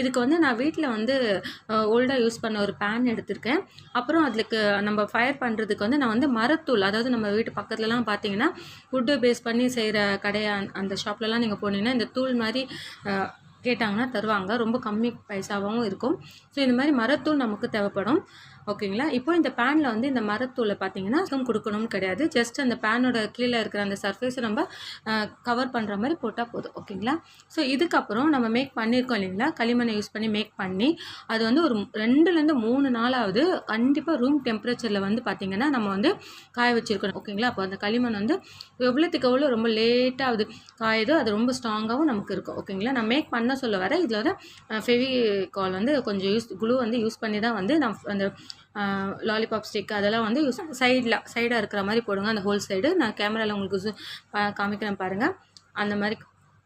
இதுக்கு வந்து நான் வீட்டில் வந்து ஓல்டாக யூஸ் பண்ண ஒரு பேன் எடுத்திருக்கேன். அப்புறம் அதுக்கு நம்ம ஃபயர் பண்ணுறதுக்கு வந்து நான் வந்து மரத்தூள், அதாவது நம்ம வீட்டு பக்கத்துலலாம் பார்த்தீங்கன்னா வுட்டு பேஸ் பண்ணி செய்கிற கடைய அந்த ஷாப்லலாம் நீங்கள் போனீங்கன்னா இந்த தூள் மாதிரி கேட்டாங்கன்னா தருவாங்க. ரொம்ப கம்மி பைசாவும் இருக்கும். ஸோ இந்த மாதிரி மரத்தூள் நமக்கு தேவைப்படும். ஓகேங்களா. இப்போ இந்த பேனில் வந்து இந்த மரத்தூளை பார்த்தீங்கன்னா கொடுக்கணும்னு கிடையாது. ஜஸ்ட் அந்த பேனோட கீழே இருக்கிற அந்த சர்ஃபேஸை நம்ம கவர் பண்ணுற மாதிரி போட்டால் போதும். ஓகேங்களா. ஸோ இதுக்கப்புறம் நம்ம மேக் பண்ணியிருக்கோம் இல்லைங்களா, களிமண்ணை யூஸ் பண்ணி மேக் பண்ணி அது வந்து ஒரு 2லேருந்து 3 நாளாவது கண்டிப்பாக ரூம் டெம்பரேச்சரில் வந்து பார்த்திங்கன்னா நம்ம வந்து காய வச்சுருக்கணும். ஓகேங்களா. அப்போ அந்த களிமண் வந்து எவ்வளோத்துக்கு எவ்வளோ ரொம்ப லேட்டாகுது காயுதோ அது ரொம்ப ஸ்ட்ராங்காகவும் நமக்கு இருக்கும். ஓகேங்களா. நான் மேக் பண்ண சொல்ல வர இதில் வந்து ஃபெவிகால் வந்து கொஞ்சம் குளூ வந்து யூஸ் பண்ணி தான் வந்து நான் அந்த லாலிபாப் ஸ்டிக் அதெல்லாம் வந்து சைடாக இருக்கிற மாதிரி போடுங்க. அந்த ஹோல் சைடு நான் கேமராவில் உங்களுக்கு காமிக்கிறேன் பாருங்கள். அந்த மாதிரி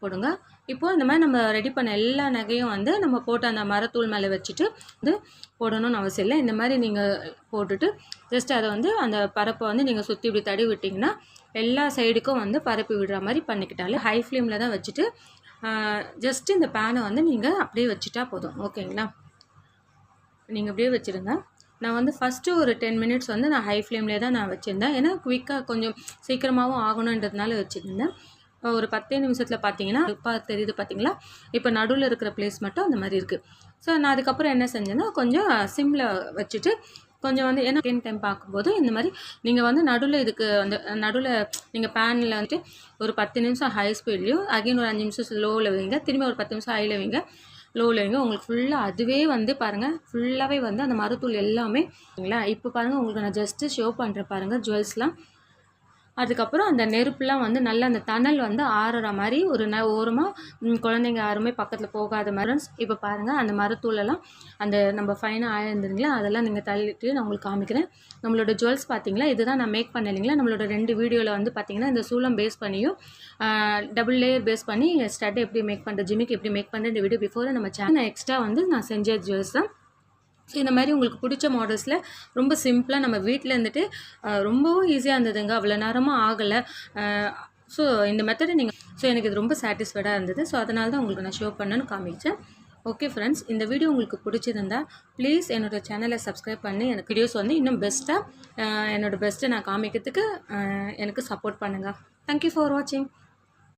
போடுங்க. இப்போது இந்த மாதிரி நம்ம ரெடி பண்ண எல்லா நகையும் வந்து நம்ம போட்டு அந்த மரத்தூள் மேலே வச்சுட்டு வந்து போடணும்னு அவசியம் இல்லை. இந்த மாதிரி நீங்கள் போட்டுட்டு ஜஸ்ட் அதை வந்து அந்த பரப்பை வந்து நீங்கள் சுற்றி இப்படி தடி விட்டிங்கன்னா எல்லா சைடுக்கும் வந்து பரப்பி விடுற மாதிரி பண்ணிக்கிட்டாலே ஹை ஃப்ளேமில் தான் வச்சுட்டு ஜஸ்ட் இந்த பேனை வந்து நீங்கள் அப்படியே வச்சுட்டா போதும். ஓகேங்களா. நீங்கள் அப்படியே வச்சுருங்க. நான் வந்து ஃபஸ்ட்டு ஒரு 10 மினிட்ஸ் வந்து நான் ஹை ஃப்ளேம்லேயே தான் நான் வச்சுருந்தேன். ஏன்னா குயிக்காக கொஞ்சம் சீக்கிரமாகவும் ஆகணுன்றதுனால வச்சுருந்தேன். ஒரு 10 நிமிஷத்தில் பார்த்தீங்கன்னா இப்போ தெரியுது பார்த்தீங்களா. இப்போ நடுவில் இருக்கிற பிளேஸ் மட்டும் அந்த மாதிரி இருக்குது. ஸோ நான் அதுக்கப்புறம் என்ன செஞ்சேன்னா கொஞ்சம் சிம்மில் வச்சுட்டு கொஞ்சம் வந்து ஏன்னா செகண்ட் டைம் பார்க்கும்போது இந்த மாதிரி நீங்கள் வந்து நடுவில் இதுக்கு அந்த நடுவில் நீங்கள் பேனில் வந்துட்டு ஒரு 10 நிமிஷம் ஹை ஸ்பீட்லேயும் அகைன் ஒரு 5 நிமிஷம் லோவில் வைங்க, திரும்பி ஒரு 10 நிமிஷம் ஹையில் வைங்க, லோவில் வைங்க. உங்களுக்கு ஃபுல்லாக அதுவே வந்து பாருங்கள் ஃபுல்லாகவே வந்து அந்த மரத்தூள் எல்லாமே சரிங்களா. இப்போ பாருங்கள் உங்களுக்கு நான் ஜஸ்ட்டு ஷோ பண்ணுறேன் பாருங்கள் ஜுவல்ஸ்லாம். அதுக்கப்புறம் அந்த நெருப்புலாம் வந்து நல்லா அந்த தணல் வந்து ஆறுற மாதிரி ஒரு ஓரமாக குழந்தைங்க யாருமே பக்கத்தில் போகாத மாதிரி. இப்போ பாருங்கள் அந்த மரத்தூளெல்லாம் அந்த நம்ம ஃபைனாக ஆயிருந்துங்களா அதெல்லாம் நீங்கள் தள்ளிட்டு நான் உங்களுக்கு காமிக்கிறேன். நம்மளோட ஜுவல்ஸ் பார்த்தீங்களா, இதுதான் நான் மேக் பண்ண இல்லைங்களா. நம்மளோட 2 வீடியோவில் வந்து பார்த்திங்கன்னா இந்த சூளம் பேஸ் பண்ணியும் டபுள் லேயர் பேஸ் பண்ணி ஸ்டட் எப்படி மேக் பண்ணுறது, ஜிமிக்கு எப்படி மேக் பண்ணுற இந்த வீடியோ பிஃபோர் நம்ம சேனல் எக்ஸ்ட்ரா வந்து நான் செஞ்ச ஜுவல்ஸ் தான். ஸோ இந்த மாதிரி உங்களுக்கு பிடிச்ச மாடல்ஸில் ரொம்ப சிம்பிளாக நம்ம வீட்டில் இருந்துட்டு ரொம்பவும் ஈஸியாக இருந்ததுங்க. அவ்வளோ நேரமாக ஆகலை. ஸோ இந்த மெத்தடை நீங்கள் எனக்கு இது ரொம்ப சாட்டிஸ்ஃபைடாக இருந்தது. ஸோ அதனால தான் உங்களுக்கு நான் ஷோ பண்ணேன்னு காமிச்சேன். ஓகே ஃப்ரெண்ட்ஸ், இந்த வீடியோ உங்களுக்கு பிடிச்சிருந்தா ப்ளீஸ் என்னோடய சேனலை சப்ஸ்கிரைப் பண்ணி எனக்கு வீடியோஸ் வந்து இன்னும் பெஸ்ட்டாக என்னோடய பெஸ்ட்டை நான் காமிக்கிறதுக்கு எனக்கு சப்போர்ட் பண்ணுங்கள். தேங்க்யூ ஃபார் வாட்சிங்.